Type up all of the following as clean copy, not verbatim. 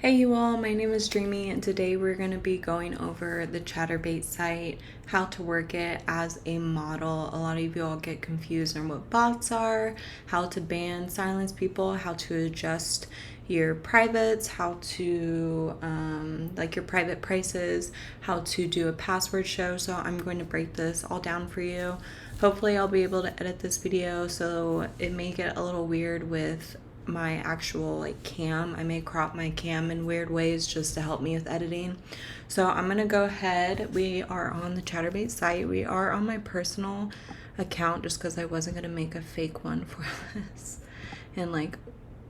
Hey you all, my name is Dreamy and today we're going to be going over the CHATURBATE site, how to work it as a model. A lot of you all get confused on what bots are, how to ban, silence people, how to adjust your privates, how to like your private prices, how to do a password show. So I'm going to break this all down for you. Hopefully I'll be able to edit this video, so it may get a little weird with my actual cam. I may crop my cam in weird ways just to help me with editing. So I'm gonna go ahead. We are on the CHATURBATE site. We are on my personal account just because I wasn't gonna make a fake one for this and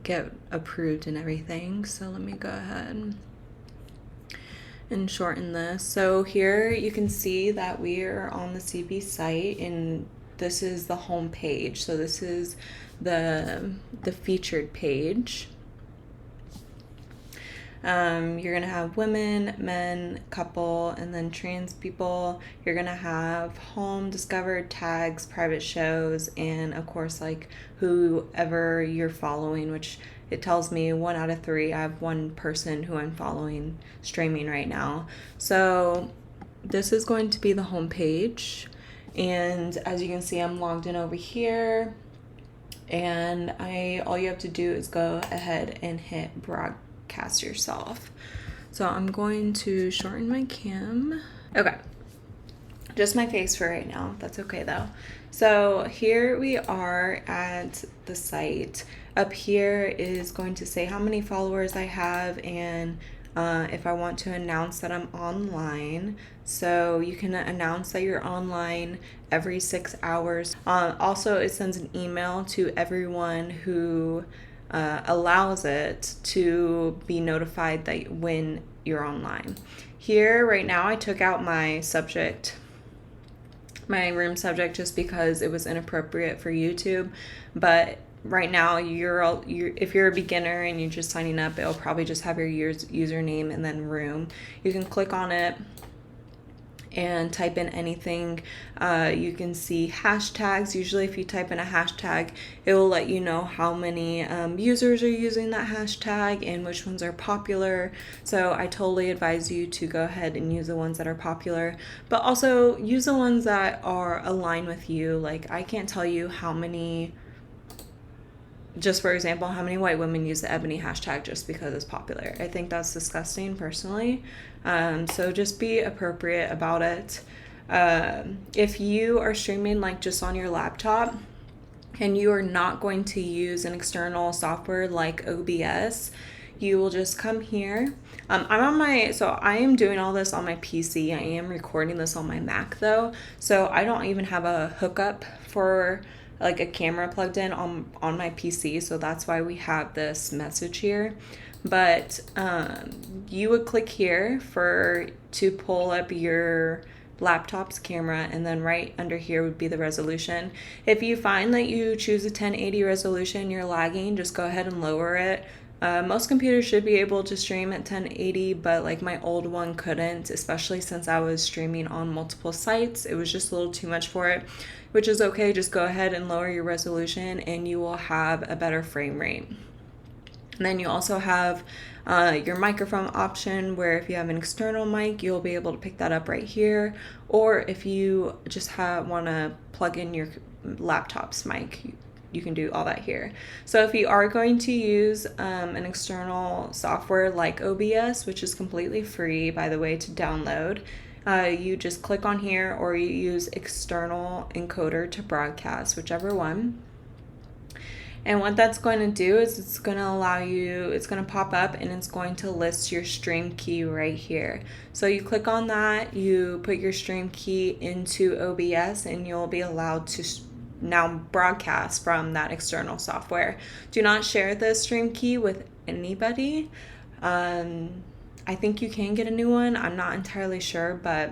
get approved and everything. So let me go ahead and shorten this. So here you can see that we are on the CB site, and this is the home page. So this is the featured page. You're gonna have women, men, couple, and then trans people. You're gonna have home, discovered, tags, private shows, and of course whoever you're following, which it tells me 1 out of 3. I have one person who I'm following streaming right now. So this is going to be the home page, and as you can see, I'm logged in over here. And all you have to do is go ahead and hit broadcast yourself. So I'm going to shorten my cam. Okay, just my face for right now. That's okay though. So here we are at the site. Up here is going to say how many followers I have and if I want to announce that I'm online. So you can announce that you're online every 6 hours. Also, it sends an email to everyone who allows it to be notified that when you're online. Here right now I took out my subject, my room subject, just because it was inappropriate for YouTube, but right now if you're a beginner and you're just signing up, it'll probably just have your username and then room. You can click on it and type in anything. You can see hashtags. Usually if you type in a hashtag, it will let you know how many users are using that hashtag and which ones are popular. So I totally advise you to go ahead and use the ones that are popular, but also use the ones that are aligned with you. Like, I can't tell you how many, just for example, how many white women use the ebony hashtag just because it's popular. I think that's disgusting personally. So just be appropriate about it. If you are streaming just on your laptop and you are not going to use an external software like OBS, you will just come here. I am doing all this on my PC. I am recording this on my Mac though, so I don't even have a hookup for a camera plugged in on my PC, so that's why we have this message here. But you would click here to pull up your laptop's camera, and then right under here would be the resolution. If you find that you choose a 1080 resolution, you're lagging, just go ahead and lower it. Most computers should be able to stream at 1080, but my old one couldn't, especially since I was streaming on multiple sites. It was just a little too much for it, which is okay. Just go ahead and lower your resolution and you will have a better frame rate. And then you also have your microphone option, where if you have an external mic, you'll be able to pick that up right here. Or if you just want to plug in your laptop's mic, you can do all that here. So if you are going to use an external software like OBS, which is completely free, by the way, to download, you just click on here, or you use external encoder to broadcast, whichever one. And what that's going to do is it's going to pop up and it's going to list your stream key right here. So you click on that, you put your stream key into OBS, and you'll be allowed to now broadcast from that external software. Do not share the stream key with anybody. I think you can get a new one. I'm not entirely sure, but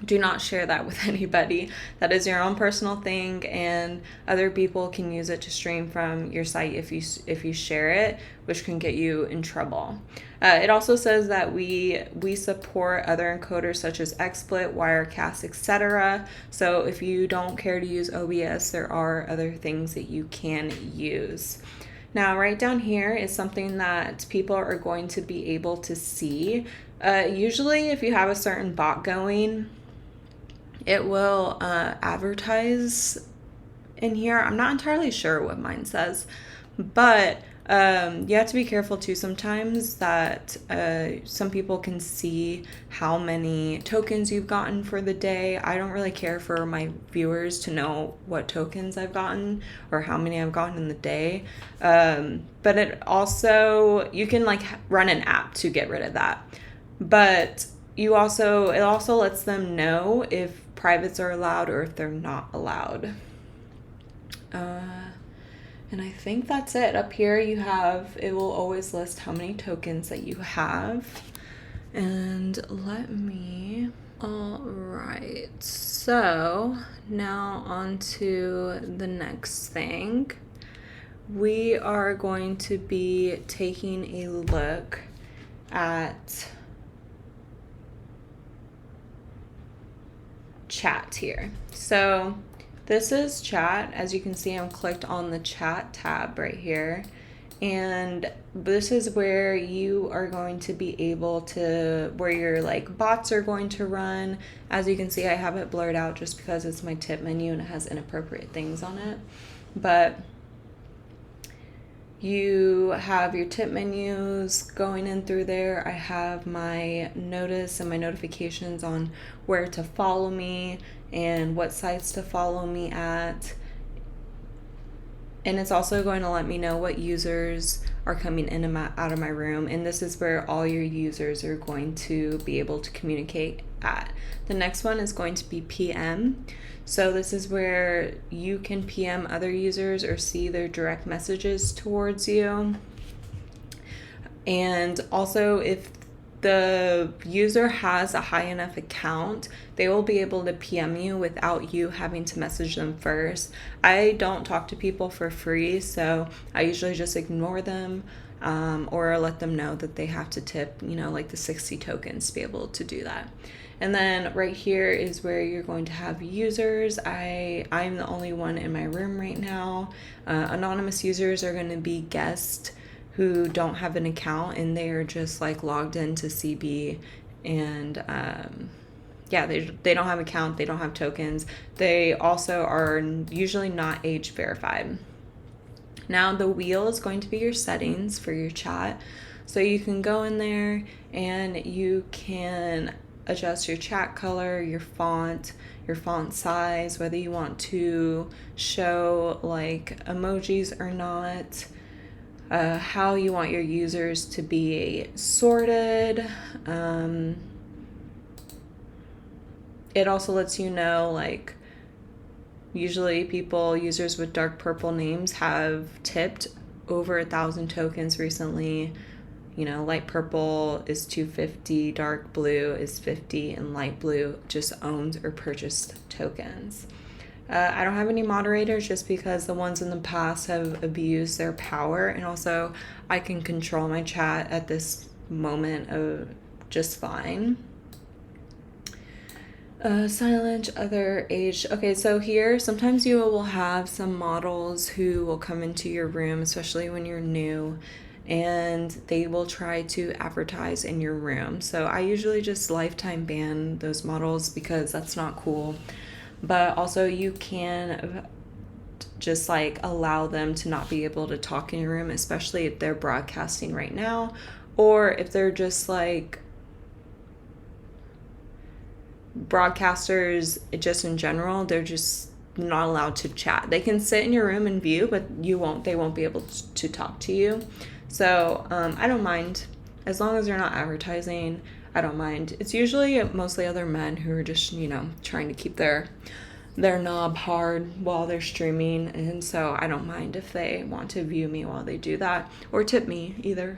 do not share that with anybody. That is your own personal thing, and other people can use it to stream from your site if you share it, which can get you in trouble. It also says that we support other encoders such as XSplit, Wirecast, etc. So if you don't care to use OBS, there are other things that you can use. Now, right down here is something that people are going to be able to see. Usually, if you have a certain bot going, it will advertise in here. I'm not entirely sure what mine says, but you have to be careful too sometimes that some people can see how many tokens you've gotten for the day. I don't really care for my viewers to know what tokens I've gotten or how many I've gotten in the day. But it also, you can like run an app to get rid of that. But it also lets them know if privates are allowed or if they're not allowed. And I think that's it. Up here it will always list how many tokens that you have. And all right. So now on to the next thing. We are going to be taking a look at chat here. So this is chat. As you can see, I'm clicked on the chat tab right here. And this is where you are going to be able to, where your like bots are going to run. As you can see, I have it blurred out just because it's my tip menu and it has inappropriate things on it. But you have your tip menus going in through there. I have my notice and my notifications on where to follow me and what sites to follow me at. And it's also going to let me know what users are coming in and out of my room. And this is where all your users are going to be able to communicate at. The next one is going to be PM. So this is where you can PM other users or see their direct messages towards you. And also, if the user has a high enough account, they will be able to PM you without you having to message them first. I don't talk to people for free, so I usually just ignore them or let them know that they have to tip, like the 60 tokens to be able to do that. And then right here is where you're going to have users. I'm the only one in my room right now. Anonymous users are going to be guests who don't have an account and they are just like logged into CB and they don't have an account, they don't have tokens. They also are usually not age verified. Now the wheel is going to be your settings for your chat. So you can go in there and you can adjust your chat color, your font size, whether you want to show like emojis or not, how you want your users to be sorted. It also lets you know, like, usually users with dark purple names have tipped over 1,000 tokens recently. Light purple is 250, dark blue is 50, and light blue just owns or purchased tokens. I don't have any moderators just because the ones in the past have abused their power, and also I can control my chat at this moment of just fine. Silent, other age. Okay, so here sometimes you will have some models who will come into your room, especially when you're new, and they will try to advertise in your room. So I usually just lifetime ban those models because that's not cool. But also you can just like allow them to not be able to talk in your room, especially if they're broadcasting right now, or if they're just like broadcasters just in general. They're just not allowed to chat. They can sit in your room and view, but they won't be able to talk to you. So I don't mind as long as they're not advertising. I don't mind. It's usually mostly other men who are just trying to keep their knob hard while they're streaming, and so I don't mind if they want to view me while they do that or tip me either.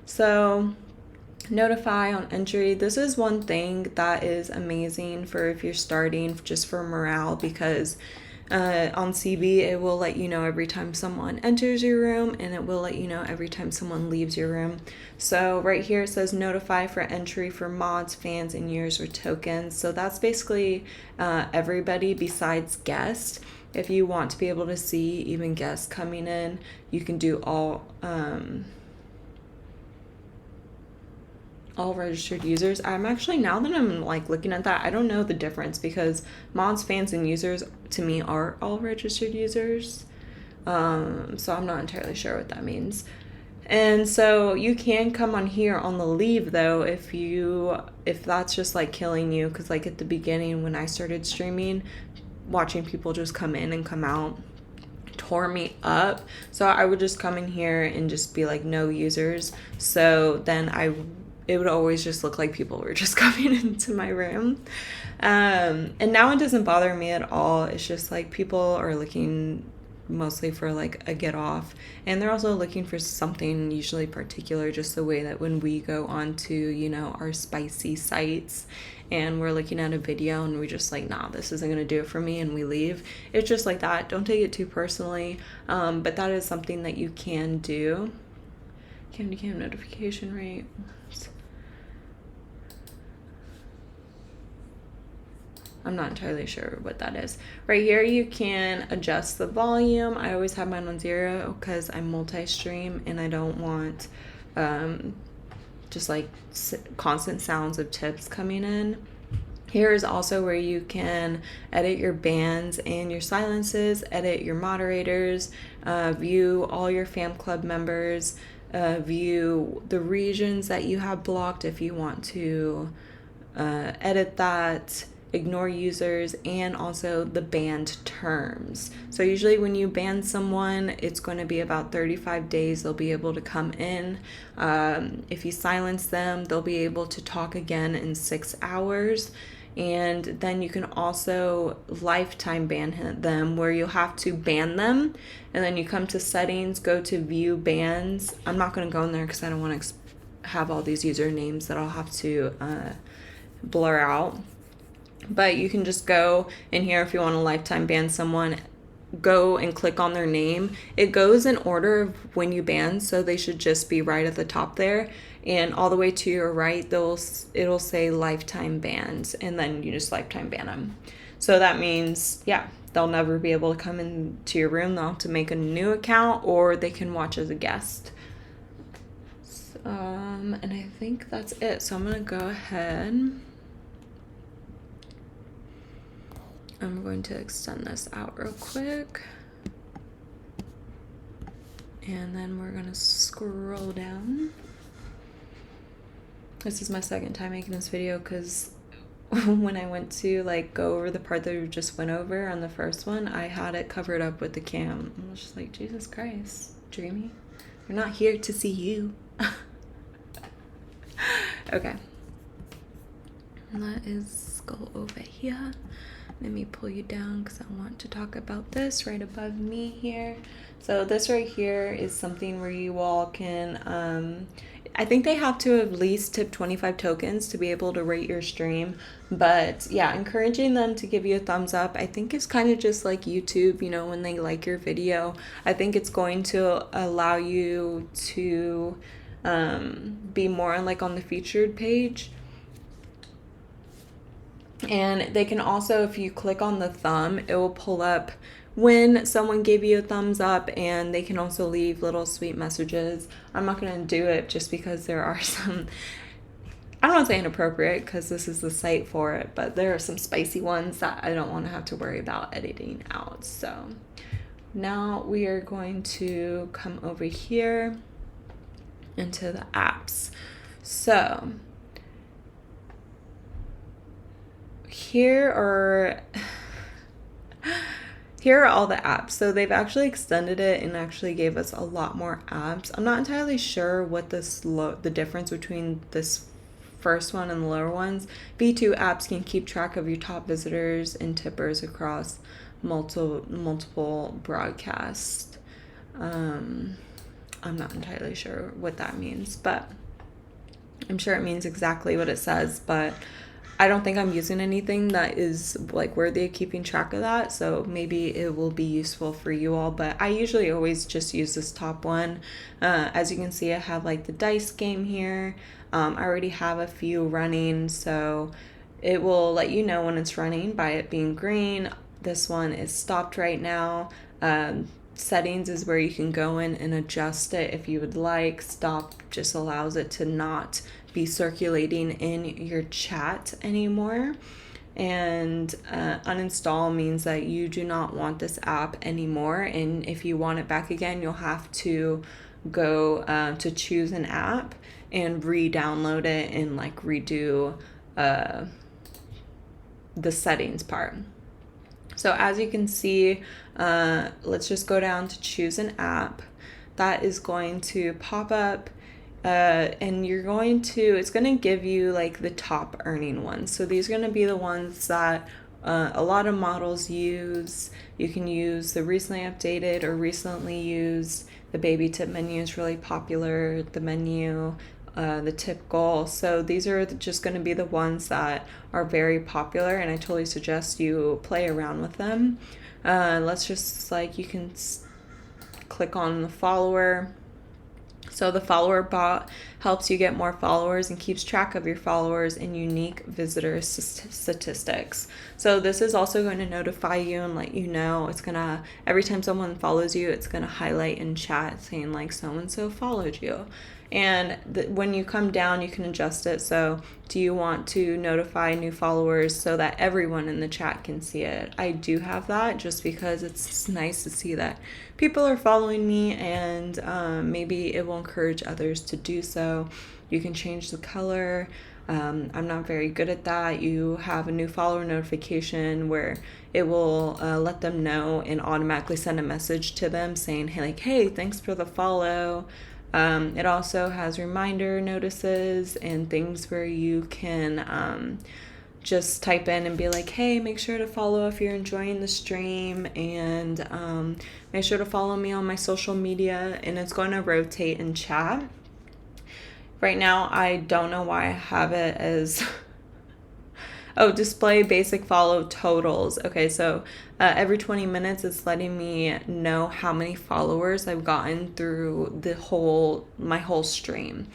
So notify on entry. This is one thing that is amazing for if you're starting, just for morale, because on CB it will let you know every time someone enters your room, and it will let you know every time someone leaves your room. So right here it says notify for entry for mods, fans, and users with tokens. So that's basically everybody besides guests. If you want to be able to see even guests coming in, you can do all registered users. I'm actually, now that I'm like looking at that, I don't know the difference, because mods, fans, and users to me are all registered users. So I'm not entirely sure what that means. And so you can come on here on the leave though, if that's just like killing you, because like at the beginning when I started streaming, watching people just come in and come out tore me up. So I would just come in here and just be like no users. So then it would always just look like people were just coming into my room. And now it doesn't bother me at all. It's just like people are looking mostly for like a get off, and they're also looking for something usually particular, just the way that when we go on to, you know, our spicy sites and we're looking at a video and we just like, nah, this isn't gonna do it for me, and we leave. It's just like that. Don't take it too personally, but that is something that you can do. Cam to cam notification rate. I'm not entirely sure what that is. Right here, you can adjust the volume. I always have mine on 0 because I multi-stream and I don't want just like constant sounds of tips coming in. Here is also where you can edit your bans and your silences, edit your moderators, view all your fam club members, view the regions that you have blocked if you want to edit that, ignore users, and also the banned terms. So usually when you ban someone, it's going to be about 35 days they'll be able to come in. If you silence them, they'll be able to talk again in 6 hours. And then you can also lifetime ban them, where you'll have to ban them, and then you come to settings, go to view bans. I'm not going to go in there because I don't want to have all these usernames that I'll have to blur out. But you can just go in here if you want to lifetime ban someone, go and click on their name. It goes in order of when you ban, so they should just be right at the top there. And all the way to your right, it'll say lifetime bans, and then you just lifetime ban them. So that means, yeah, they'll never be able to come into your room. They'll have to make a new account, or they can watch as a guest. And I think that's it. So I'm going to go ahead. I'm going to extend this out real quick. And then we're going to scroll down. This is my second time making this video because when I went to like go over the part that we just went over on the first one, I had it covered up with the cam. I was just like, Jesus Christ, Dreamy, they're not here to see you. Okay. That is go over here. Let me pull you down because I want to talk about this right above me here. So this right here is something where you all can, I think they have to at least tip 25 tokens to be able to rate your stream. But yeah, encouraging them to give you a thumbs up, I think it's kind of just like YouTube, you know, when they like your video. I think it's going to allow you to be more like on the featured page. And they can also, if you click on the thumb, it will pull up when someone gave you a thumbs up, and they can also leave little sweet messages. I'm not going to do it just because there are some, I don't want to say inappropriate because this is the site for it, but there are some spicy ones that I don't want to have to worry about editing out. So now we are going to come over here into the apps. So here are all the apps. So they've actually extended it and actually gave us a lot more apps. I'm not entirely sure what the difference between this first one and the lower ones. V2 apps can keep track of your top visitors and tippers across multiple broadcasts. I'm not entirely sure what that means, but I'm sure it means exactly what it says, but I don't think I'm using anything that is like worthy of keeping track of that, so maybe it will be useful for you all, but I usually always just use this top one. As you can see, I have like the dice game here. I already have a few running, so it will let you know when it's running by it being green. this one is stopped right now. Settings is where you can go in and adjust it if you would like. Stop just allows it to not be circulating in your chat anymore. And uninstall means that you do not want this app anymore, and if you want it back again, you'll have to go to choose an app and re-download it and like redo the settings part. So as you can see, let's just go down to choose an app. That is going to pop up, and it's going to give you like the top earning ones. So these are going to be the ones that a lot of models use. You can use the recently updated or recently used. The baby tip menu is really popular. The menu, the tip goal. So these are just going to be the ones that are very popular, and I totally suggest you play around with them. Let's just you can click on the follower. So the follower bot helps you get more followers and keeps track of your followers and unique visitor statistics. So this is also going to notify you and let you know. It's going to, every time someone follows you, it's going to highlight in chat saying like so-and-so followed you. And when you come down, you can adjust it. So do you want to notify new followers so that everyone in the chat can see it? I do have that just because it's nice to see that people are following me, and maybe it will encourage others to do so. You can change the color. I'm not very good at that. You have a new follower notification where it will let them know and automatically send a message to them saying, hey, thanks for the follow. It also has reminder notices and things where you can just type in and be like, hey, make sure to follow if you're enjoying the stream, and make sure to follow me on my social media, and it's going to rotate in chat. Right now, I don't know why I have it as display basic follow totals. Okay, so every 20 minutes it's letting me know how many followers I've gotten through my whole stream.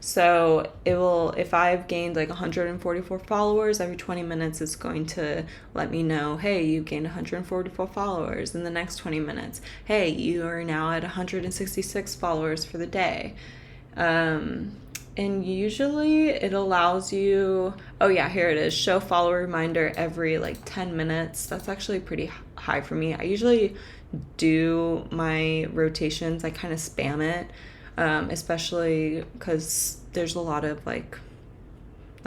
So it will, if I've gained like 144 followers, every 20 minutes it's going to let me know, hey, you gained 144 followers. In the next 20 minutes, hey, you are now at 166 followers for the day. And usually it allows you, here it is, show follower reminder every 10 minutes. That's actually pretty high for me. I usually do my rotations, I kind of spam it, especially because there's a lot of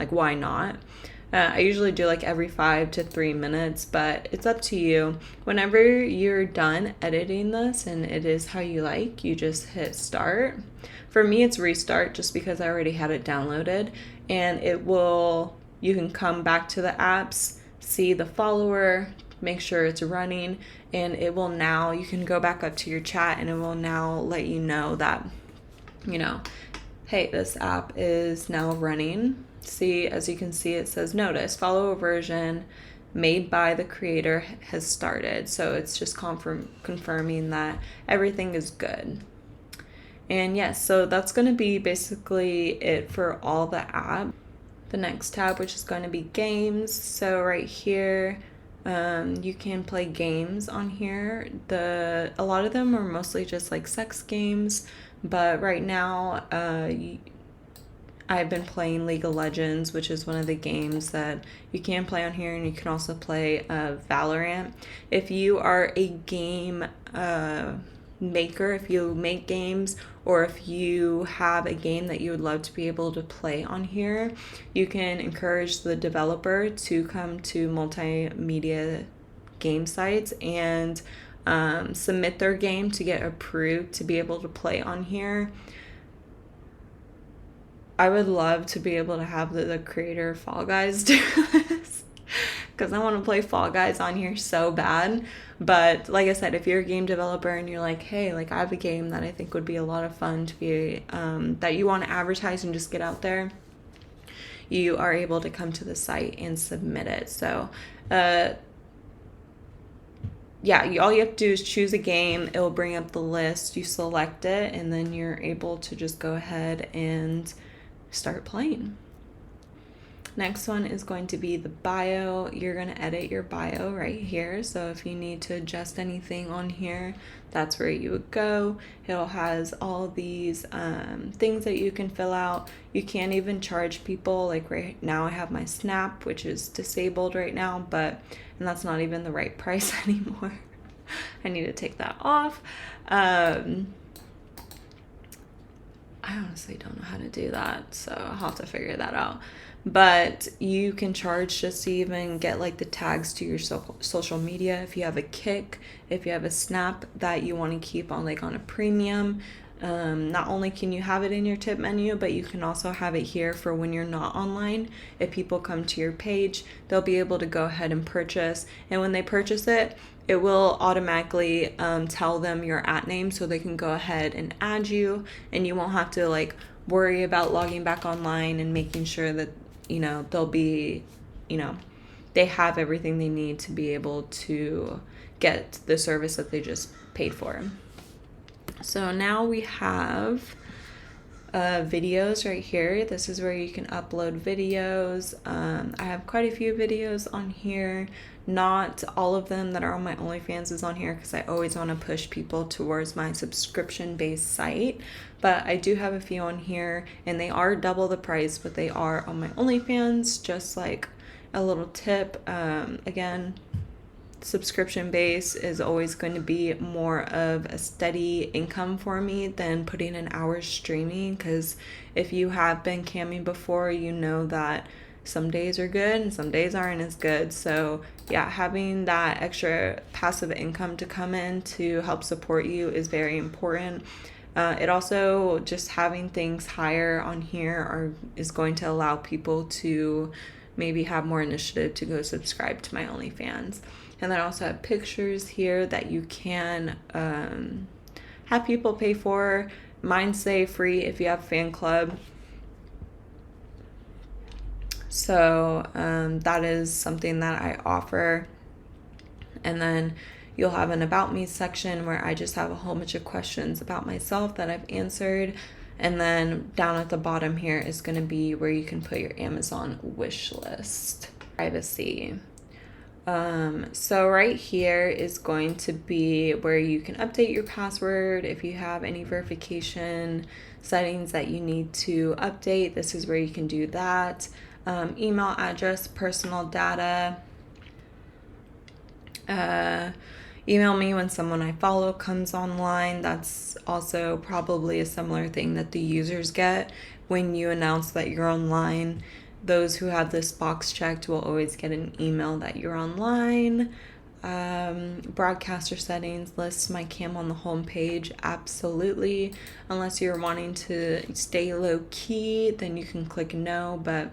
why not? I usually do every 5 to 3 minutes, but it's up to you. Whenever you're done editing this and it is how you like, you just hit start. For me, it's restart just because I already had it downloaded, and you can come back to the apps, see the follower, make sure it's running, and it will now, you can go back up to your chat and it will now let you know that, hey, this app is now running. See, as you can see, it says notice, follow version made by the creator has started. So it's just confirming that everything is good. And yes, so that's going to be basically it for all the apps. The next tab, which is going to be games. So right here, you can play games on here. A lot of them are mostly just sex games, but right now, I've been playing League of Legends, which is one of the games that you can play on here, and you can also play Valorant. If you are a game maker, if you make games, or if you have a game that you would love to be able to play on here, you can encourage the developer to come to multimedia game sites and submit their game to get approved to be able to play on here. I would love to be able to have the creator of Fall Guys do this, because I want to play Fall Guys on here so bad. But like I said, if you're a game developer and you're like, hey, I have a game that I think would be a lot of fun to be, that you want to advertise and just get out there, you are able to come to the site and submit it. So, all you have to do is choose a game. It will bring up the list. You select it, and then you're able to just go ahead and start playing. Next one is going to be the bio. You're going to edit your bio right here. So if you need to adjust anything on here, that's where you would go. It has all these things that you can fill out. You can't even charge people. Like right now I have my Snap, which is disabled right now, and that's not even the right price anymore. I need to take that off. I honestly don't know how to do that, so I'll have to figure that out. But you can charge just to even get like the tags to your social media. If you have a Kick, if you have a Snap that you want to keep on like on a premium, not only can you have it in your tip menu, but you can also have it here for when you're not online. If people come to your page, they'll be able to go ahead and purchase. And when they purchase it, it will automatically tell them your @name, so they can go ahead and add you, and you won't have to like worry about logging back online and making sure that, you know, they'll be, you know, they have everything they need to be able to get the service that they just paid for. So now we have videos right here. This is where you can upload videos. I have quite a few videos on here. Not all of them that are on my OnlyFans is on here because I always want to push people towards my subscription-based site. But I do have a few on here, and they are double the price, but they are on my OnlyFans, just like a little tip. Again, subscription base is always going to be more of a steady income for me than putting in hours streaming, because if you have been camming before, you know that some days are good and some days aren't as good. So yeah, having that extra passive income to come in to help support you is very important. It also, just having things higher on here is going to allow people to maybe have more initiative to go subscribe to my OnlyFans. And then I also have pictures here that you can have people pay for. Mine say free if you have a fan club. So that is something that I offer. And then you'll have an About Me section where I just have a whole bunch of questions about myself that I've answered. And then down at the bottom here is going to be where you can put your Amazon wish list. Privacy. So right here is going to be where you can update your password. If you have any verification settings that you need to update, this is where you can do that. Email address, personal data. Email me when someone I follow comes online. That's also probably a similar thing that the users get when you announce that you're online. Those who have this box checked will always get an email that you're online. Broadcaster settings, list my cam on the home page. Absolutely. Unless you're wanting to stay low key, then you can click no, but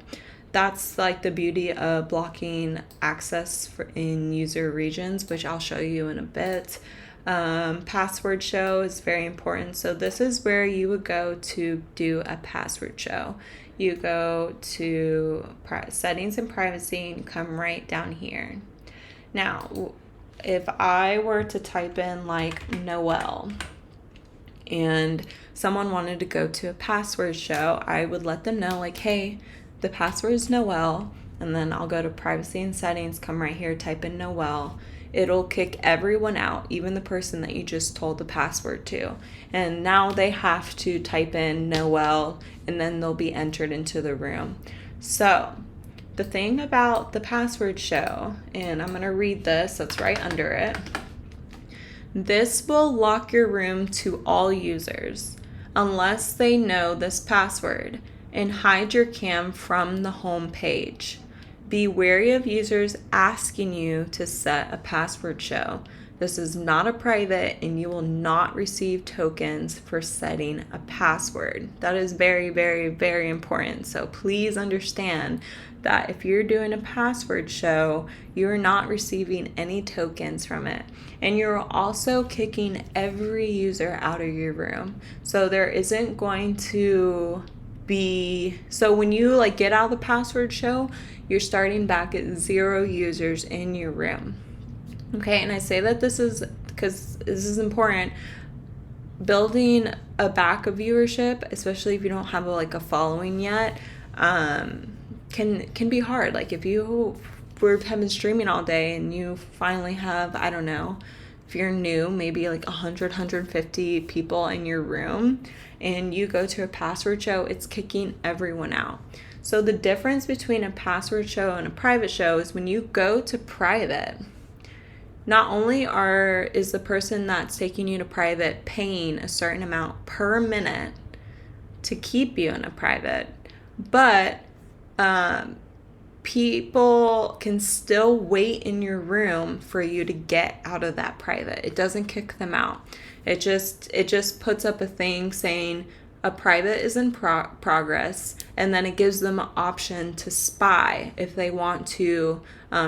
that's like the beauty of blocking access in user regions, which I'll show you in a bit. Password show is very important. So this is where you would go to do a password show. You go to settings and privacy and come right down here. Now, if I were to type in like Noelle and someone wanted to go to a password show, I would let them know like, hey, the password is Noelle, and then I'll go to privacy and settings, come right here, type in Noelle. It'll kick everyone out, even the person that you just told the password to. And now they have to type in Noelle, and then they'll be entered into the room. So the thing about the password show, and I'm going to read this, that's right under it. This will lock your room to all users unless they know this password, and hide your cam from the home page. Be wary of users asking you to set a password show. This is not a private, and you will not receive tokens for setting a password. That is very, very, very important. So please understand that if you're doing a password show, you're not receiving any tokens from it. And you're also kicking every user out of your room. So there isn't going to be, so when you like get out of the password show, you're starting back at 0 users in your room. Okay, and I say that this is because this is important. Building a back of viewership, especially if you don't have like a following yet, can be hard. Like if you have been streaming all day and you finally have, I don't know, if you're new, maybe like 100, 150 people in your room, and you go to a password show, it's kicking everyone out. So the difference between a password show and a private show is when you go to private, not only is the person that's taking you to private paying a certain amount per minute to keep you in a private, but people can still wait in your room for you to get out of that private. It doesn't kick them out. It just puts up a thing saying a private is in progress, and then it gives them an option to spy if they want to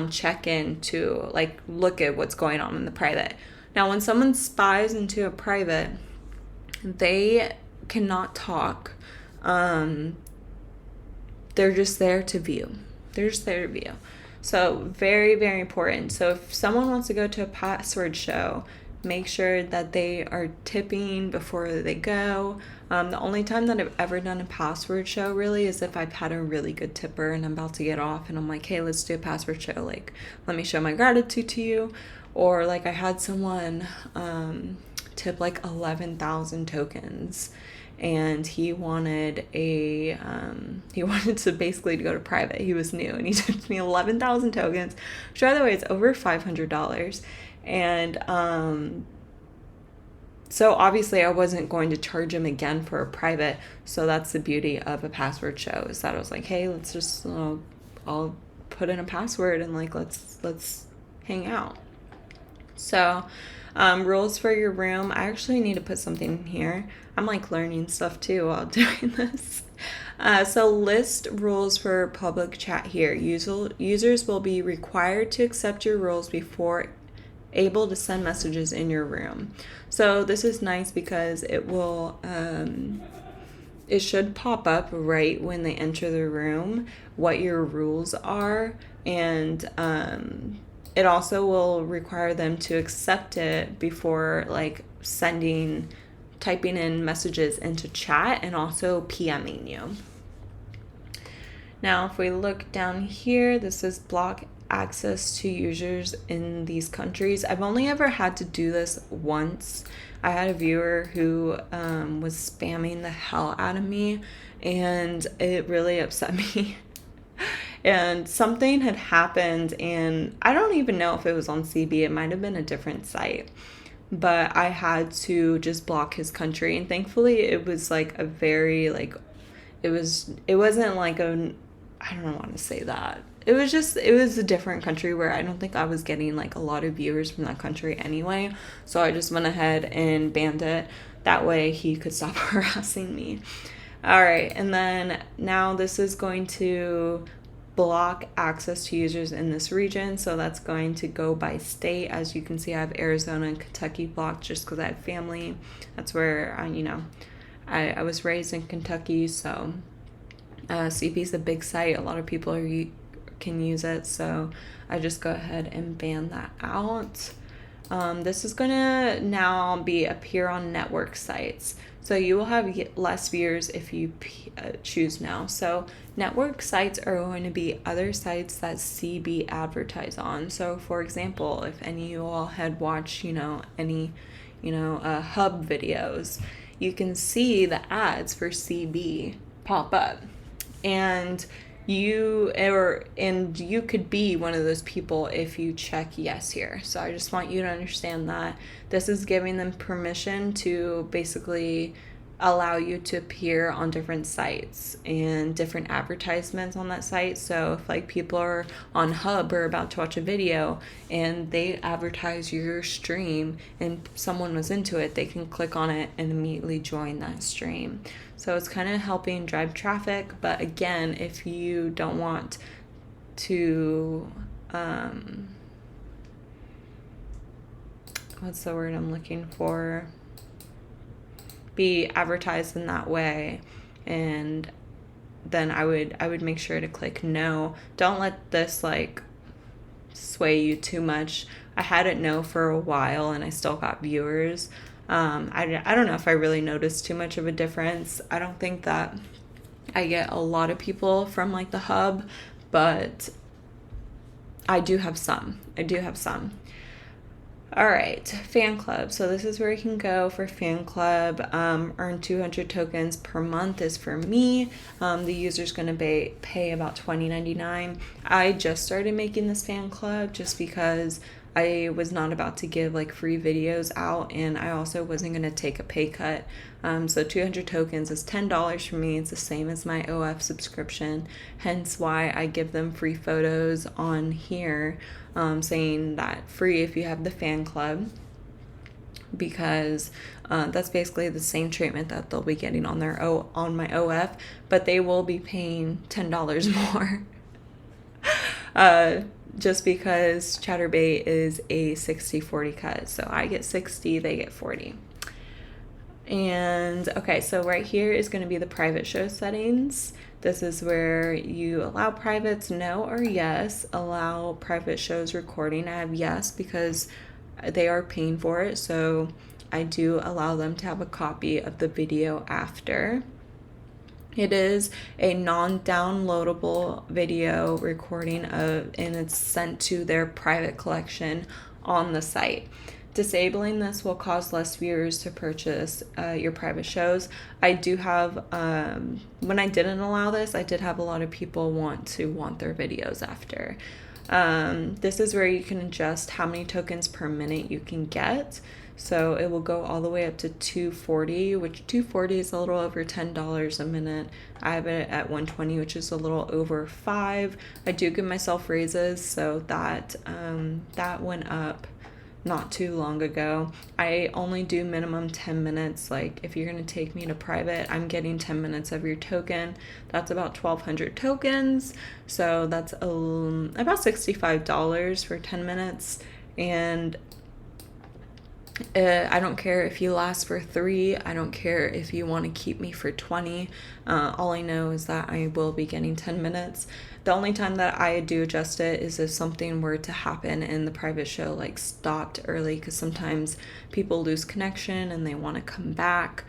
check in to like look at what's going on in the private. Now, when someone spies into a private, they cannot talk. They're just there to view. They're just there to view. So very, very important. So if someone wants to go to a password show, make sure that they are tipping before they go. The only time that I've ever done a password show really is if I've had a really good tipper and I'm about to get off and I'm like, hey, let's do a password show. Like, let me show my gratitude to you. Or like I had someone tip like 11,000 tokens. And he wanted to basically go to private. He was new and he tipped me 11,000 tokens, which by the way, it's over $500. And so obviously I wasn't going to charge him again for a private. So that's the beauty of a password show, is that I was like, hey, let's just, I'll put in a password and like, let's hang out. So rules for your room. I actually need to put something here. I'm like learning stuff too while doing this. So list rules for public chat here. Users will be required to accept your rules before able to send messages in your room. So this is nice because it will, it should pop up right when they enter the room what your rules are, and it also will require them to accept it before like typing in messages into chat and also PMing you. Now, if we look down here, this is block access to users in these countries. I've only ever had to do this once. I had a viewer who was spamming the hell out of me, and it really upset me. And something had happened, and I don't even know if it was on CB. It might have been a different site. But I had to just block his country, and thankfully it was like a very like, it wasn't like I don't want to say that. It was a different country where I don't think I was getting like a lot of viewers from that country anyway. So I just went ahead and banned it. That way he could stop harassing me. All right, and then now this is going to block access to users in this region. So that's going to go by state. As you can see, I have Arizona and Kentucky blocked just because I have family. That's where I was raised in Kentucky. So CP is a big site. A lot of people can use it. So I just go ahead and ban that out. This is going to now appear on network sites. So you will have less viewers if you choose now. So network sites are going to be other sites that CB advertise on. So for example, if any of you all had watched, any, hub videos, you can see the ads for CB pop up. And you could be one of those people if you check yes here. So I just want you to understand that this is giving them permission to basically allow you to appear on different sites and different advertisements on that site. So if like people are on Hub or about to watch a video and they advertise your stream and someone was into it, they can click on it and immediately join that stream. So it's kind of helping drive traffic. But again, if you don't want to, what's the word I'm looking for? Be advertised in that way, and then I would make sure to click no. Don't let this like sway you too much. I had it no for a while and I still got viewers. I don't know if I really noticed too much of a difference. I don't think that I get a lot of people from like the hub, but I do have some. All right, fan club. So this is where you can go for fan club. Earn 200 tokens per month is for me. The user's going to pay about $20.99. I just started making this fan club just because I was not about to give like free videos out, and I also wasn't going to take a pay cut. So 200 tokens is $10 for me. It's the same as my OF subscription, hence why I give them free photos on here, saying that free if you have the fan club, because that's basically the same treatment that they'll be getting on their on my OF, but they will be paying $10 more. Just because CHATURBATE is a 60-40 cut. So I get 60, they get 40. And okay, so right here is going to be the private show settings. This is where you allow privates, no or yes. Allow private shows recording. I have yes because they are paying for it. So I do allow them to have a copy of the video after. It is a non-downloadable video recording and it's sent to their private collection on the site. Disabling this will cause less viewers to purchase your private shows. I do have, when I didn't allow this, I did have a lot of people want their videos after. This is where you can adjust how many tokens per minute you can get. So it will go all the way up to 240, which 240 is a little over $10 a minute. I have it at 120, which is a little over $5. I do give myself raises, so that went up not too long ago. I only do minimum 10 minutes. Like if you're going to take me to private, I'm getting 10 minutes of your token. That's about 1,200 tokens. So that's about $65 for 10 minutes. And I don't care if you last for 3. I don't care if you want to keep me for 20. All I know is that I will be getting 10 minutes. The only time that I do adjust it is if something were to happen and the private show like stopped early, because sometimes people lose connection and they want to come back.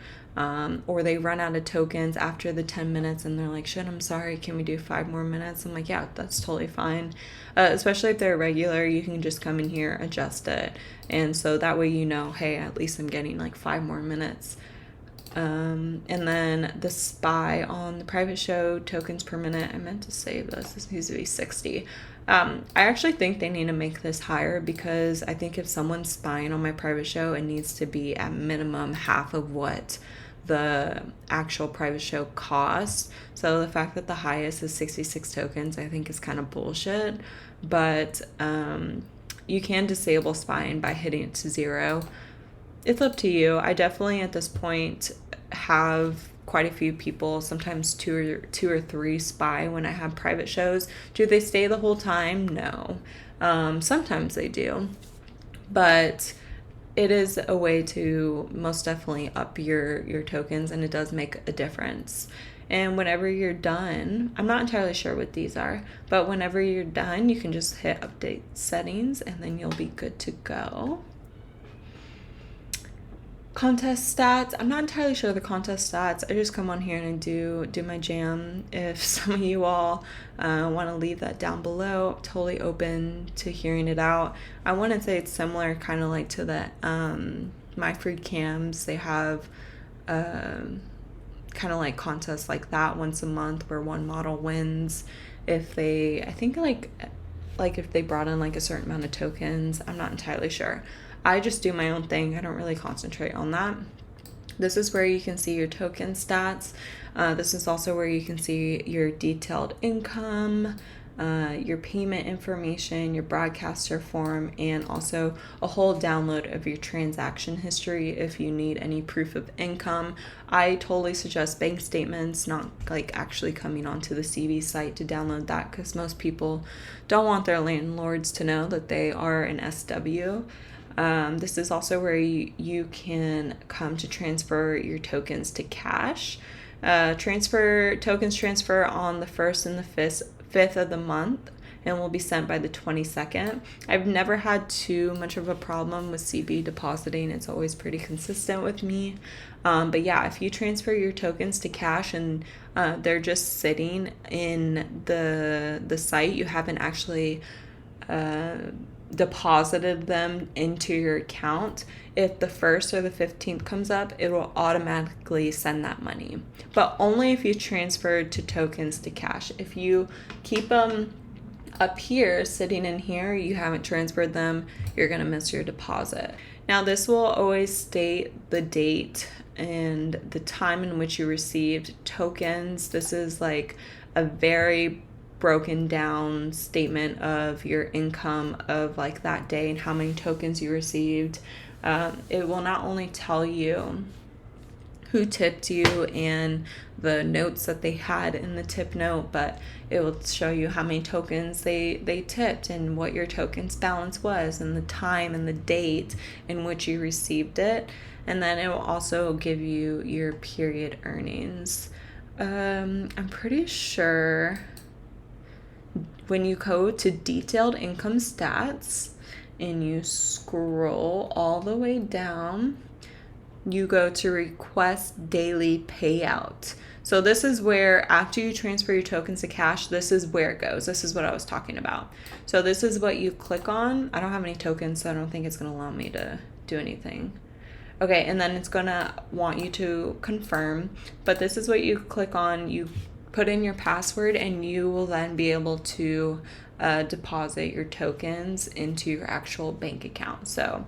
Or they run out of tokens after the 10 minutes and they're like, shit, I'm sorry, can we do 5 more minutes? I'm like, yeah, that's totally fine. Especially if they're regular, you can just come in here, adjust it. And so that way you know, hey, at least I'm getting like 5 more minutes. And then the SPY on the private show, tokens per minute, I meant to save this needs to be 60. I actually think they need to make this higher, because I think if someone's spying on my private show, it needs to be at minimum half of what the actual private show costs. So the fact that the highest is 66 tokens, I think is kind of bullshit. But you can disable spying by hitting it to 0. It's up to you. I definitely at this point have quite a few people, sometimes two or three spy when I have private shows. Do they stay the whole time? No. Sometimes they do. But it is a way to most definitely up your tokens, and it does make a difference. And whenever you're done, I'm not entirely sure what these are, but whenever you're done, you can just hit update settings and then you'll be good to go. Contest stats. I'm not entirely sure of the contest stats. I just come on here and I do my jam. If some of you all want to leave that down below, I'm totally open to hearing it out. I want to say it's similar kind of like to the My Free Cams. They have kind of like contests like that once a month where one model wins if they, I think like if they brought in like a certain amount of tokens. I'm not entirely sure. I just do my own thing. I don't really concentrate on that. This is where you can see your token stats. This is also where you can see your detailed income, your payment information, your broadcaster form, and also a whole download of your transaction history if you need any proof of income. I totally suggest bank statements, not like actually coming onto the CV site to download that, because most people don't want their landlords to know that they are an SW. This is also where you can come to transfer your tokens to cash. Tokens transfer on the 1st and the 5th of the month, and will be sent by the 22nd. I've never had too much of a problem with CB depositing. It's always pretty consistent with me. But yeah, if you transfer your tokens to cash and they're just sitting in the site, you haven't actually deposited them into your account, if the 1st or the 15th comes up, it will automatically send that money. But only if you transfer to tokens to cash. If you keep them up here, sitting in here, you haven't transferred them, you're going to miss your deposit. Now, this will always state the date and the time in which you received tokens. This is like a very broken down statement of your income of like that day and how many tokens you received. It will not only tell you who tipped you and the notes that they had in the tip note, but it will show you how many tokens they tipped and what your tokens balance was and the time and the date in which you received it. And then it will also give you your period earnings. I'm pretty sure when you go to detailed income stats and you scroll all the way down, you go to request daily payout. So this is where after you transfer your tokens to cash, this is where it goes. This is what I was talking about. So this is what you click on. I don't have any tokens, so I don't think it's going to allow me to do anything. Okay, and then it's going to want you to confirm, but this is what you click on. You put in your password and you will then be able to deposit your tokens into your actual bank account. So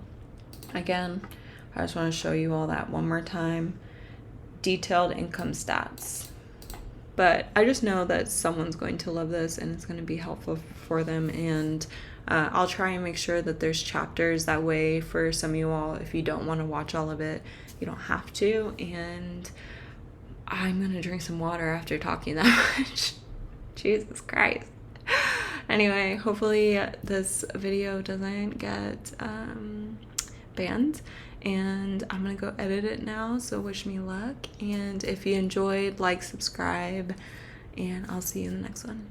again, I just want to show you all that one more time. Detailed income stats. But I just know that someone's going to love this and it's going to be helpful for them. And I'll try and make sure that there's chapters. That way for some of you all, if you don't want to watch all of it, you don't have to. And I'm going to drink some water after talking that much. Jesus Christ. Anyway, hopefully this video doesn't get banned. And I'm going to go edit it now, so wish me luck. And if you enjoyed, like, subscribe, and I'll see you in the next one.